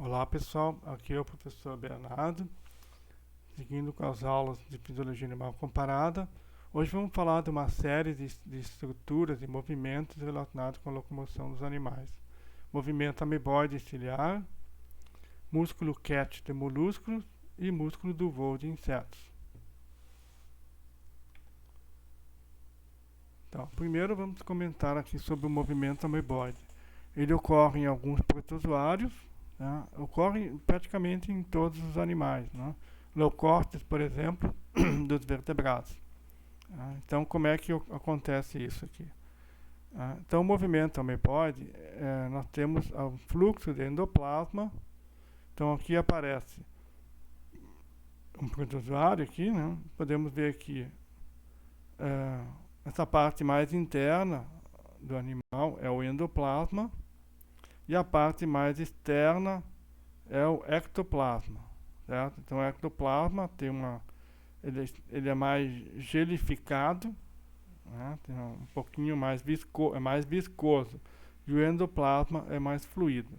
Olá pessoal, aqui é o professor Bernardo, seguindo com as aulas de Fisiologia Animal Comparada. Hoje vamos falar de uma série de estruturas e movimentos relacionados com a locomoção dos animais. Movimento ameboide ciliar, músculo cat de molúsculos e músculo do voo de insetos. Então, primeiro vamos comentar aqui sobre o movimento ameboide. Ele ocorre em alguns protozoários, né? Ocorre praticamente em todos os animais, né? Leucócitos, por exemplo, dos vertebrados. Então, como é que acontece isso aqui? Então, o movimento ameboide, nós temos o fluxo de endoplasma. Então, aqui aparece um protozoário aqui, né? Podemos ver aqui essa parte mais interna do animal é o endoplasma e a parte mais externa é o ectoplasma, certo? Então, o ectoplasma tem ele é mais gelificado, né? Tem um pouquinho mais é mais viscoso, e o endoplasma é mais fluido,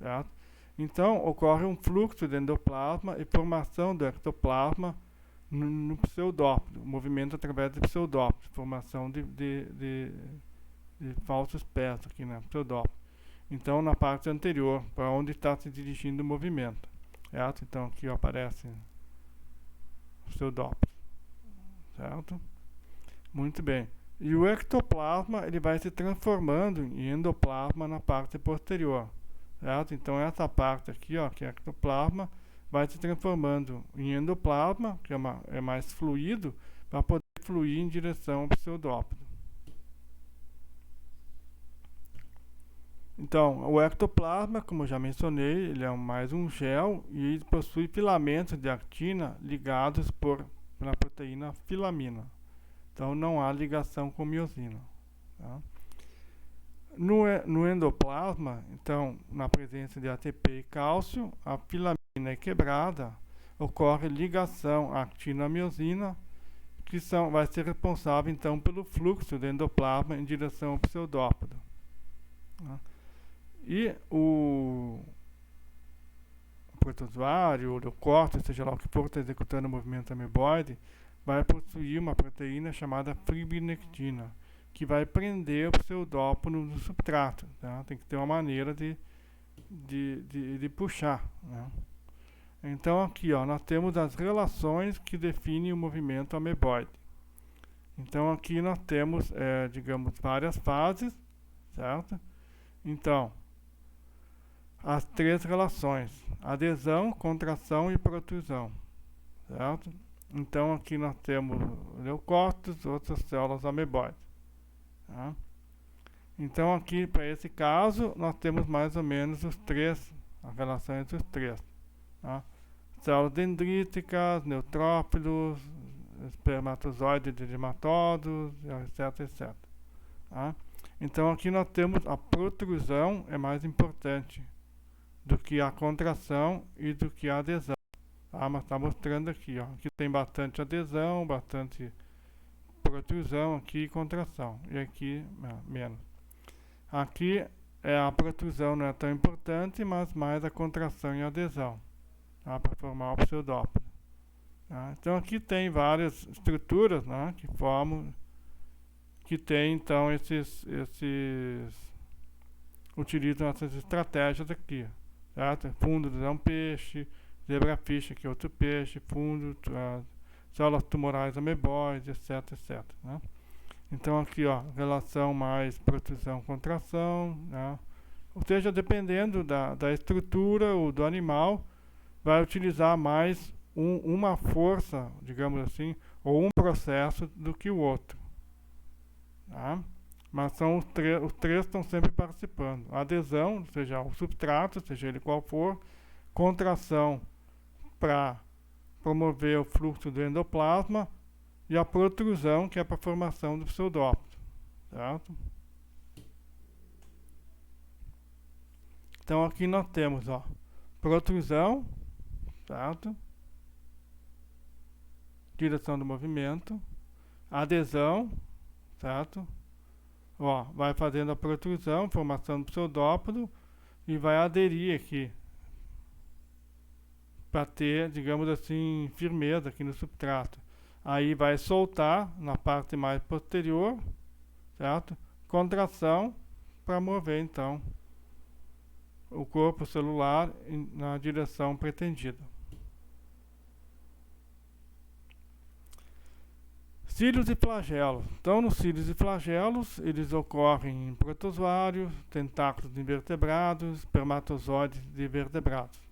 certo? Então, ocorre um fluxo de endoplasma e formação do ectoplasma no pseudópodo, movimento através do pseudópodo, formação de falsos pés aqui na pseudópodo. Então, na parte anterior, para onde está se dirigindo o movimento, certo? Então, aqui aparece o pseudópodo, certo? Muito bem. E o ectoplasma, ele vai se transformando em endoplasma na parte posterior, certo? Então, essa parte aqui, ó, que é ectoplasma, vai se transformando em endoplasma, que é mais fluido, para poder fluir em direção ao pseudópodo. Então, o ectoplasma, como eu já mencionei, ele é mais um gel e ele possui filamentos de actina ligados pela proteína filamina. Então, não há ligação com miosina. Tá? No endoplasma, então, na presença de ATP e cálcio, a filamina é quebrada, ocorre ligação actina-miosina, que vai ser responsável, então, pelo fluxo do endoplasma em direção ao pseudópodo. Tá? E o protozoário, o leucócito, seja lá o que for, está executando o movimento ameboide, vai possuir uma proteína chamada fibrinectina, que vai prender o pseudópodo no substrato. Tá? Tem que ter uma maneira de puxar. Né? Então aqui, ó, nós temos as relações que definem o movimento ameboide. Então aqui nós temos, digamos, várias fases, certo? Então, as três relações: adesão, contração e protrusão, certo? Então aqui nós temos leucócitos, outras células ameboides. Tá? Então aqui, para esse caso, nós temos mais ou menos as relações dos três. Tá? Células dendríticas, neutrófilos, espermatozoides de nematóides, etc, etc. Tá? Então aqui nós temos a protrusão, é mais importante do que a contração e do que a adesão. Tá? Mas está mostrando aqui, ó. Aqui tem bastante adesão, bastante protrusão aqui e contração. E aqui menos. Aqui a protrusão não é tão importante, mas mais a contração e a adesão, tá? Para formar o pseudópodo. Tá? Então aqui tem várias estruturas, né, que tem então utilizam essas estratégias aqui. Certo? Fundo é um peixe, zebrafish, que é outro peixe, fundo, células tumorais ameboides, etc, etc. Né? Então aqui, ó, relação mais protrusão, contração, né? Ou seja, dependendo da estrutura ou do animal, vai utilizar mais uma força, digamos assim, ou um processo do que o outro. Tá? Mas são os três estão sempre participando. A adesão, seja o substrato, seja ele qual for, contração para promover o fluxo do endoplasma e a protrusão, que é para a formação do pseudópodo. Certo? Então aqui nós temos, ó, protrusão, certo? Direção do movimento, adesão, certo? Ó, vai fazendo a protrusão, formação do pseudópodo e vai aderir aqui, para ter, digamos assim, firmeza aqui no substrato. Aí vai soltar na parte mais posterior, certo? Contração para mover então o corpo celular na direção pretendida. Cílios e flagelos. Então, nos cílios e flagelos, eles ocorrem em protozoários, tentáculos de invertebrados, espermatozoides de vertebrados.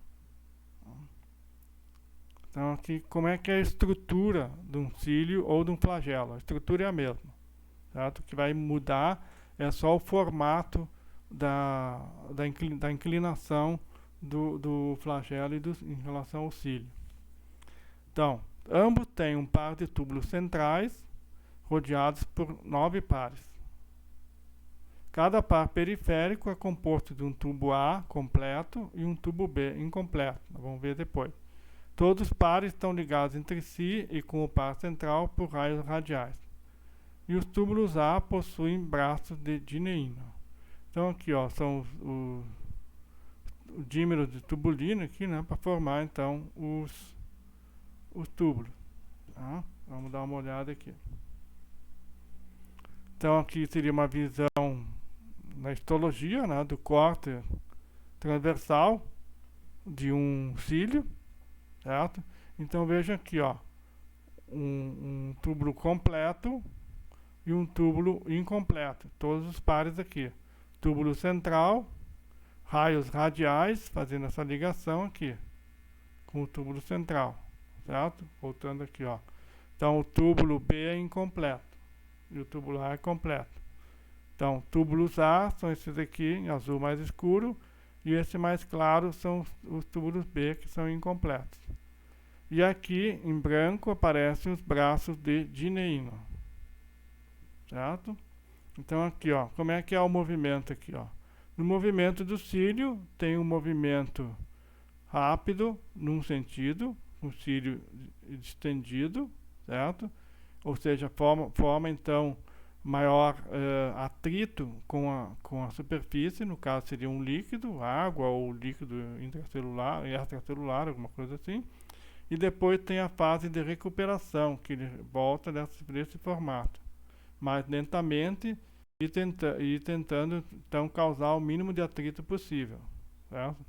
Então, aqui, como é que é a estrutura de um cílio ou de um flagelo? A estrutura é a mesma, certo? O que vai mudar é só o formato da inclinação do flagelo em relação ao cílio. Então, ambos têm um par de túbulos centrais, rodeados por 9 pares. Cada par periférico é composto de um tubo A completo e um tubo B incompleto. Vamos ver depois. Todos os pares estão ligados entre si e com o par central por raios radiais. E os túbulos A possuem braços de dineína. Então aqui, ó, são os dímeros de tubulina aqui, né, para formar então os túbulos. Tá? Vamos dar uma olhada aqui. Então aqui seria uma visão na histologia, né, do corte transversal de um cílio, certo? Então veja aqui, ó, um túbulo completo e um túbulo incompleto, todos os pares aqui. Túbulo central, raios radiais, fazendo essa ligação aqui com o túbulo central, certo? Voltando aqui, ó. Então o túbulo B é incompleto e o túbulo A é completo. Então, túbulos A são esses aqui, em azul mais escuro, e esse mais claro são os túbulos B, que são incompletos. E aqui, em branco, aparecem os braços de dineína, certo? Então, aqui, ó, como é que é o movimento aqui, ó? No movimento do cílio, tem um movimento rápido, num sentido, um cílio estendido, certo? Ou seja, forma então maior atrito com a superfície, no caso seria um líquido, água ou líquido intracelular, extracelular, alguma coisa assim. E depois tem a fase de recuperação, que ele volta desse formato, mais lentamente e tentando então causar o mínimo de atrito possível, certo?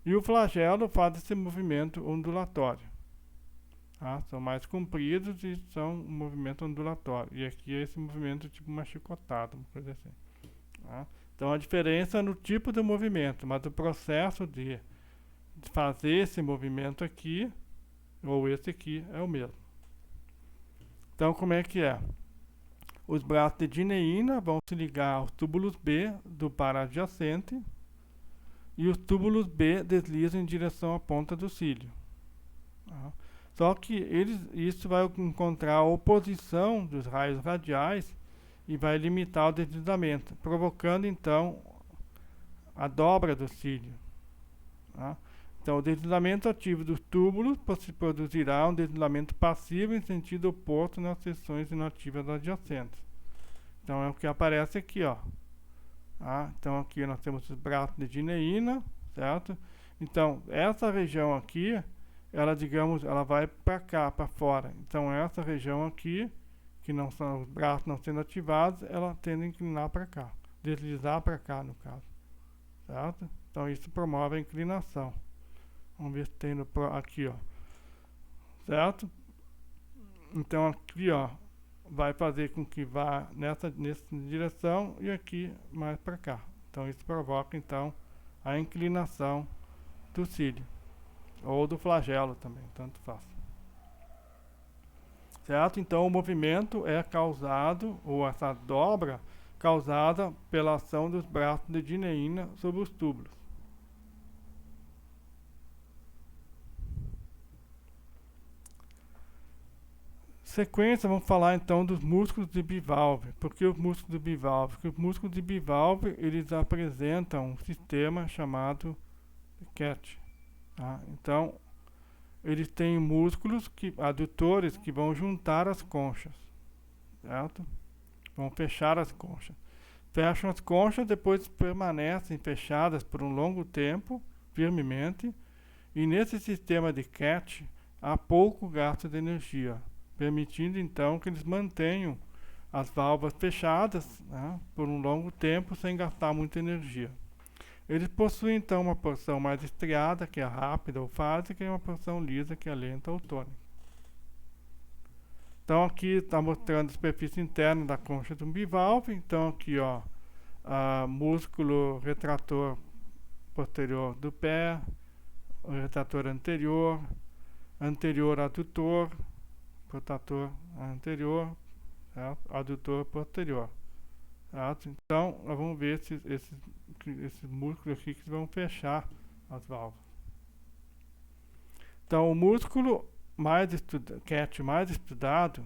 E o flagelo faz esse movimento ondulatório. Tá? São mais compridos e são um movimento ondulatório. E aqui é esse movimento tipo uma chicotada, uma coisa assim. Tá? Então a diferença é no tipo de movimento, mas o processo de fazer esse movimento aqui, ou esse aqui, é o mesmo. Então como é que é? Os braços de dineína vão se ligar aos túbulos B do par adjacente e os túbulos B deslizam em direção à ponta do cílio. Tá? Só que isso vai encontrar a oposição dos raios radiais e vai limitar o deslizamento, provocando então a dobra do cílio. Tá? Então, o deslizamento ativo dos túbulos produzirá um deslizamento passivo em sentido oposto nas seções inativas adjacentes. Então, é o que aparece aqui, ó. Tá? Então, aqui nós temos os braços de dineína, certo? Então, essa região aqui, ela, digamos, ela vai para cá, para fora. Então, essa região aqui, que não são os braços não sendo ativados, ela tende a inclinar para cá, deslizar para cá, no caso, certo? Então, isso promove a inclinação. Vamos ver se tem aqui, ó, certo? Então, aqui, ó, vai fazer com que vá nessa direção e aqui mais para cá. Então, isso provoca, então, a inclinação do cílio. Ou do flagelo também, tanto faz. Certo? Então o movimento é causado, ou essa dobra, causada pela ação dos braços de dineína sobre os túbulos. Sequência, vamos falar então dos músculos de bivalve. Por que os músculos de bivalve? Porque os músculos de bivalve, eles apresentam um sistema chamado CAT. Tá? Então, eles têm músculos adutores que vão juntar as conchas, certo? Vão fechar as conchas. Fecham as conchas, depois permanecem fechadas por um longo tempo, firmemente, E nesse sistema de CAT há pouco gasto de energia, permitindo então que eles mantenham as válvulas fechadas, né, por um longo tempo sem gastar muita energia. Eles possuem então uma porção mais estriada, que é rápida ou fásica, e uma porção lisa, que é lenta ou tônica. Então aqui está mostrando a superfície interna da concha de um bivalve. Então aqui, ó, músculo retrator posterior do pé, o retrator anterior, anterior adutor, protrator anterior, certo? Adutor posterior. Certo? Então, nós vamos ver esses músculos aqui que vão fechar as válvulas. Então, o músculo CAT mais estudado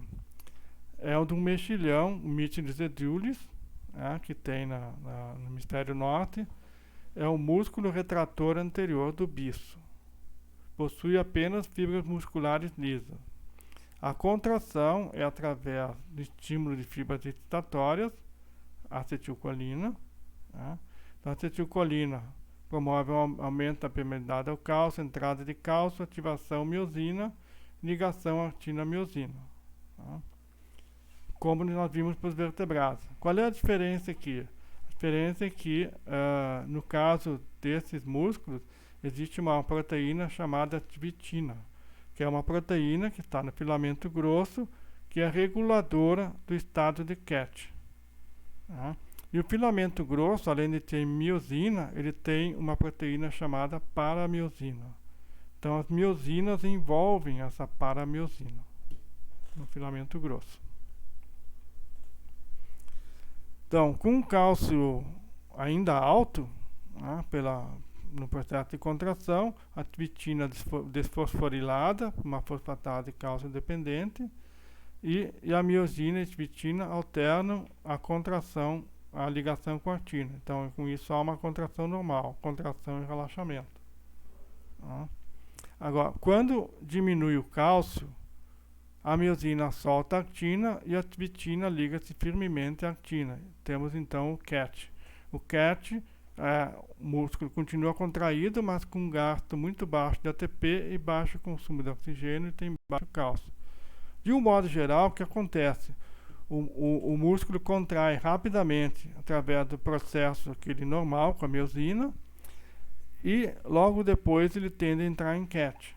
é o do mexilhão, o Michels edulis, né, que tem no hemisfério norte. É o músculo retrator anterior do bicho. Possui apenas fibras musculares lisas. A contração é através do estímulo de fibras excitatórias, acetilcolina. Né? Então, a acetilcolina promove um aumento da permeabilidade ao cálcio, entrada de cálcio, ativação miosina, ligação actina-miosina. Tá? Como nós vimos para os vertebrados. Qual é a diferença aqui? A diferença é que, no caso desses músculos, existe uma proteína chamada activitina, que é uma proteína que está no filamento grosso, que é reguladora do estado de CAT. Tá? E o filamento grosso, além de ter miosina, ele tem uma proteína chamada paramiosina. Então, as miosinas envolvem essa paramiosina no filamento grosso. Então, com o cálcio ainda alto, né, no processo de contração, a activitina desfosforilada, uma fosfatase de cálcio dependente, e a miosina e a activitina alternam a contração, a ligação com a actina. Então, com isso há uma contração normal, contração e relaxamento. Tá? Agora, quando diminui o cálcio, a miosina solta a actina e a activitina liga-se firmemente à actina. Temos então o CAT. O CAT, o músculo continua contraído, mas com um gasto muito baixo de ATP e baixo consumo de oxigênio e tem baixo cálcio. De um modo geral, o que acontece? O músculo contrai rapidamente através do processo aquele normal com a miosina e logo depois ele tende a entrar em CAT.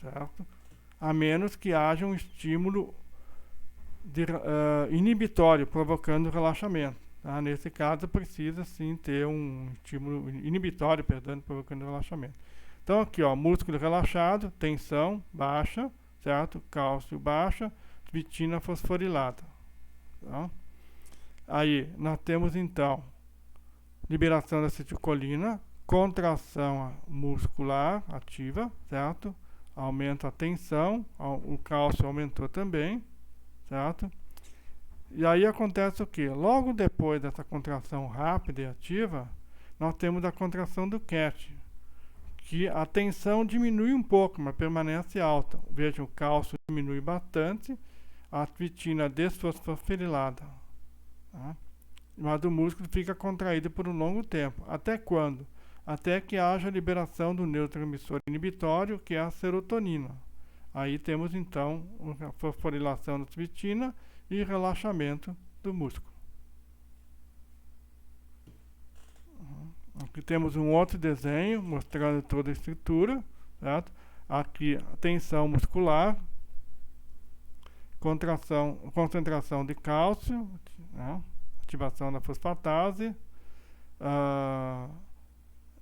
Certo? A menos que haja um estímulo inibitório, provocando relaxamento. Tá? Nesse caso, precisa sim ter um estímulo inibitório, provocando relaxamento. Então, aqui, ó, músculo relaxado, tensão baixa, certo? Cálcio baixa, activitina fosforilada. Tá? Aí, nós temos então liberação da acetilcolina, contração muscular ativa, certo? Aumenta a tensão, o cálcio aumentou também, certo? E aí acontece o que? Logo depois dessa contração rápida e ativa, nós temos a contração do CAT, que a tensão diminui um pouco, mas permanece alta. Vejam, o cálcio diminui bastante, a activitina desfosforilada. Tá? Mas o músculo fica contraído por um longo tempo. Até quando? Até que haja liberação do neurotransmissor inibitório, que é a serotonina. Aí temos então a fosforilação da activitina e relaxamento do músculo. Aqui temos um outro desenho mostrando toda a estrutura, certo? Aqui a tensão muscular, concentração de cálcio, né? Ativação da fosfatase,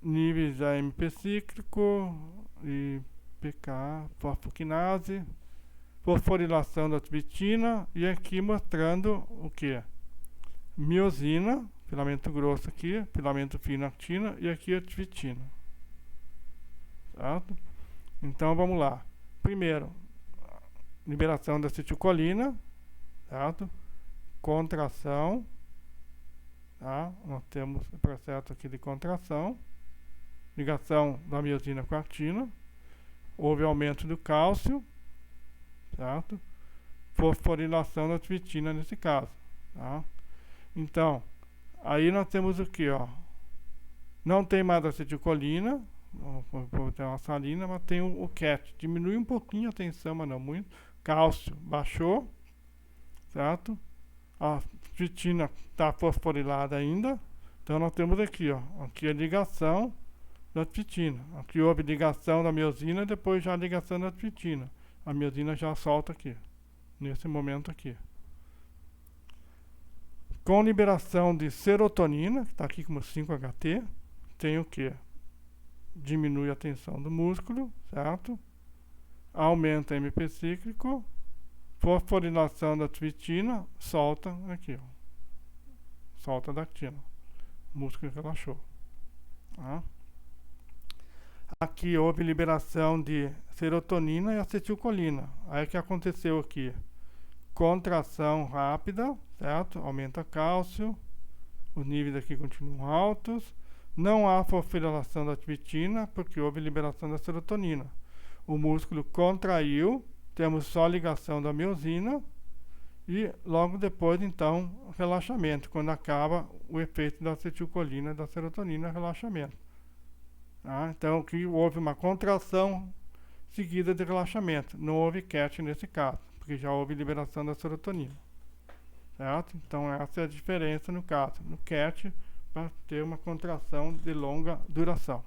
níveis AMP cíclico e PK, fosfoquinase, fosforilação da activitina e aqui mostrando o que? Miosina, filamento grosso aqui, filamento fino actina e aqui a activitina. Certo? Então vamos lá. Primeiro, liberação da acetilcolina, certo? Contração, tá? Nós temos o processo aqui de contração, ligação da miosina com a actina, houve aumento do cálcio, certo? Fosforilação da activitina nesse caso, tá? Então, aí nós temos o que, ó? Não tem mais acetilcolina, tem uma salina, mas tem o cat. Diminui um pouquinho a tensão, mas não muito. Cálcio baixou, certo? A titina está fosforilada ainda. Então nós temos aqui, ó, aqui a ligação da titina. Aqui houve ligação da miosina, depois já a ligação da titina. A miosina já solta aqui, nesse momento aqui. Com liberação de serotonina, que está aqui como 5-HT, tem o que? Diminui a tensão do músculo, certo? Aumenta o MP cíclico, fosforilação da titina, solta aqui, ó. Solta da actina. O músculo relaxou. Tá? Aqui houve liberação de serotonina e acetilcolina. Aí o que aconteceu aqui? Contração rápida, certo? Aumenta cálcio, os níveis aqui continuam altos. Não há fosforilação da titina, porque houve liberação da serotonina. O músculo contraiu, temos só ligação da miosina e logo depois, então, relaxamento. Quando acaba o efeito da acetilcolina e da serotonina, relaxamento. Tá? Então, aqui houve uma contração seguida de relaxamento. Não houve CAT nesse caso, porque já houve liberação da serotonina. Certo? Então, essa é a diferença no caso. No CAT, para ter uma contração de longa duração,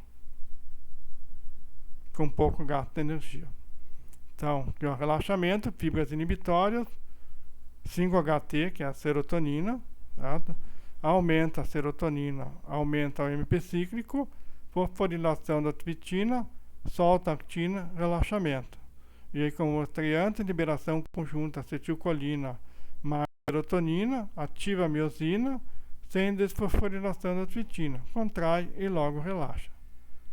com pouco gasto de energia. Então, aqui o relaxamento, fibras inibitórias, 5-HT, que é a serotonina, certo? Aumenta a serotonina, aumenta o MP cíclico, fosforilação da titina, solta a actina, relaxamento. E aí, como mostrei antes, liberação conjunta acetilcolina mais serotonina, ativa a miosina, sem desfosforilação da titina, contrai e logo relaxa.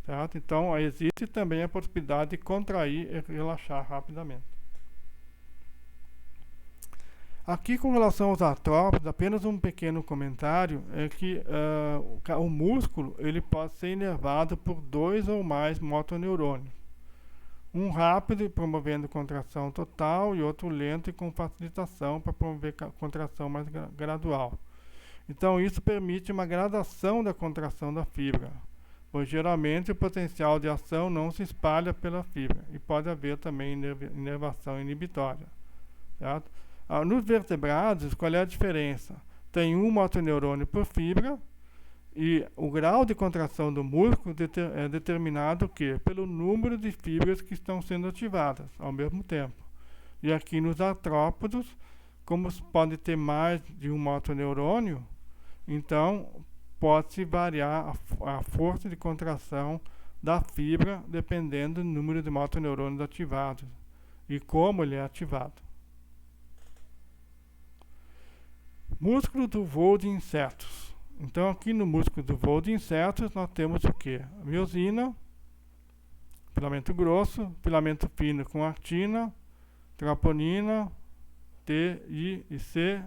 Certo? Então, existe também a possibilidade de contrair e relaxar rapidamente. Aqui, com relação aos artrópodes, apenas um pequeno comentário é que o músculo ele pode ser inervado por 2 ou mais motoneurônios. Um rápido, promovendo contração total, e outro lento e com facilitação para promover contração mais gradual. Então, isso permite uma gradação da contração da fibra, pois geralmente o potencial de ação não se espalha pela fibra e pode haver também inervação inibitória. Certo? Nos vertebrados, qual é a diferença? Tem um motoneurônio por fibra e o grau de contração do músculo é determinado o quê? Pelo número de fibras que estão sendo ativadas ao mesmo tempo. E aqui nos artrópodos, como pode ter mais de um motoneurônio, então pode-se variar a força de contração da fibra dependendo do número de motoneurônios ativados e como ele é ativado. Músculo do voo de insetos. Então, aqui no músculo do voo de insetos, nós temos o que? A miosina, filamento grosso, filamento fino com actina, troponina, T, I e C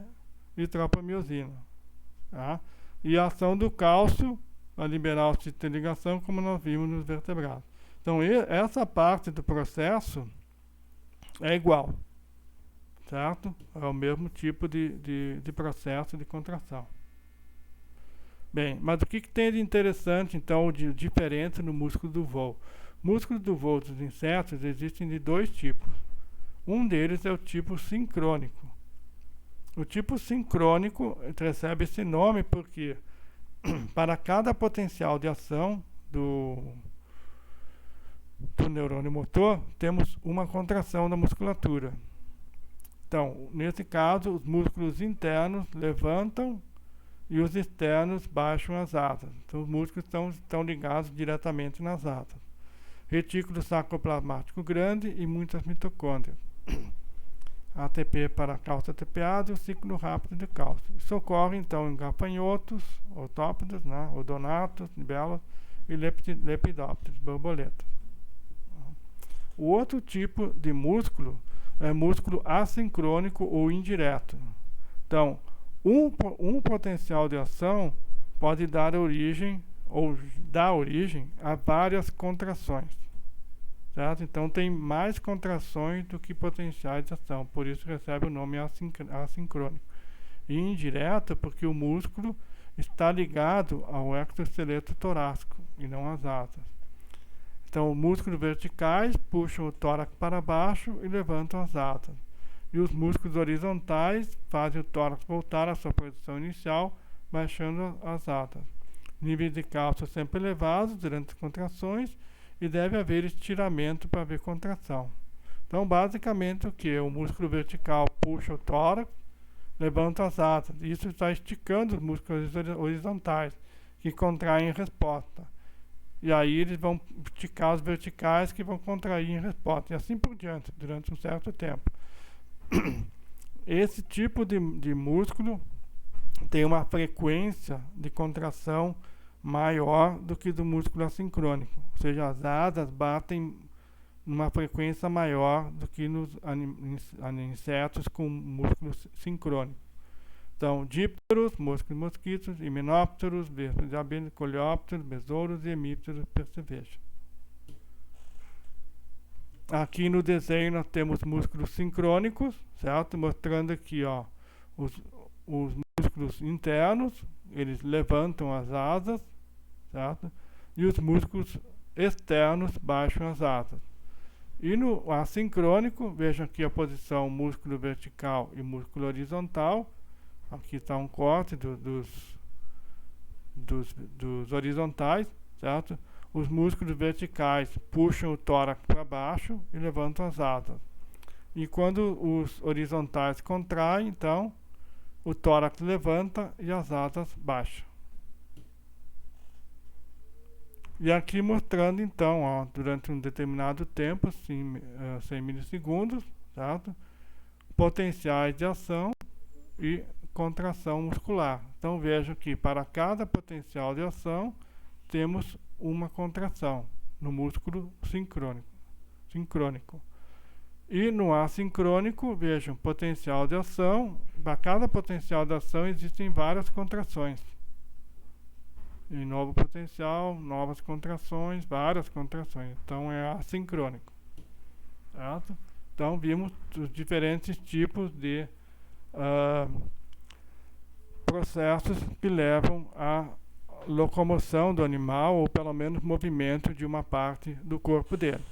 e tropamiosina. Tá? E a ação do cálcio a liberar o sítio de ligação, como nós vimos nos vertebrados. Então, essa parte do processo é igual. Certo? É o mesmo tipo de processo de contração. Bem, mas o que tem de interessante, então, de diferente no músculo do voo? Músculos do voo dos insetos existem de 2 tipos. Um deles é o tipo sincrônico. O tipo sincrônico recebe esse nome porque para cada potencial de ação do neurônio motor, temos uma contração da musculatura. Então, nesse caso, os músculos internos levantam e os externos baixam as asas. Então, os músculos estão ligados diretamente nas asas. Retículo sarcoplasmático grande e muitas mitocôndrias. ATP para cálcio ATPase e o ciclo rápido de cálcio. Isso ocorre, então, em gafanhotos, autópodes, né, odonatos, libélulas e lepidópteros, borboletas. O outro tipo de músculo é músculo assincrônico ou indireto. Então, um potencial de ação pode dar origem ou dá origem a várias contrações. Certo? Então, tem mais contrações do que potenciais de ação, por isso recebe o nome assincrônico. E indireto porque o músculo está ligado ao exoesqueleto torácico e não às asas. Então, os músculos verticais puxam o tórax para baixo e levantam as asas. E os músculos horizontais fazem o tórax voltar à sua posição inicial, baixando as asas. Níveis de cálcio sempre elevados durante as contrações e deve haver estiramento para haver contração. Então, basicamente, o que? O músculo vertical puxa o tórax, levanta as asas. Isso está esticando os músculos horizontais, que contraem em resposta. E aí eles vão esticar os verticais, que vão contrair em resposta. E assim por diante, durante um certo tempo. Esse tipo de músculo tem uma frequência de contração maior do que do músculo assincrônico. Ou seja, as asas batem numa frequência maior do que nos insetos com músculo sincrônico. Então, dípteros, músculos mosquitos, himenópteros, vespas de abelha, coleópteros, besouros e hemípteros, perceveja. Aqui no desenho nós temos músculos sincrônicos, certo? Mostrando aqui, ó, os músculos internos, eles levantam as asas, certo? E os músculos externos baixam as asas. E no assincrônico, vejam aqui a posição músculo vertical e músculo horizontal. Aqui está um corte dos horizontais, certo? Os músculos verticais puxam o tórax para baixo e levantam as asas. E quando os horizontais contraem, então, o tórax levanta e as asas baixam. E aqui mostrando, então, ó, durante um determinado tempo, assim, 100 milissegundos, certo? Potenciais de ação e contração muscular. Então vejam que para cada potencial de ação temos uma contração no músculo sincrônico. E no assincrônico, vejam, potencial de ação, para cada potencial de ação existem várias contrações. E novo potencial, novas contrações, várias contrações. Então é assincrônico. Certo? Então vimos os diferentes tipos de processos que levam à locomoção do animal, ou pelo menos movimento de uma parte do corpo dele.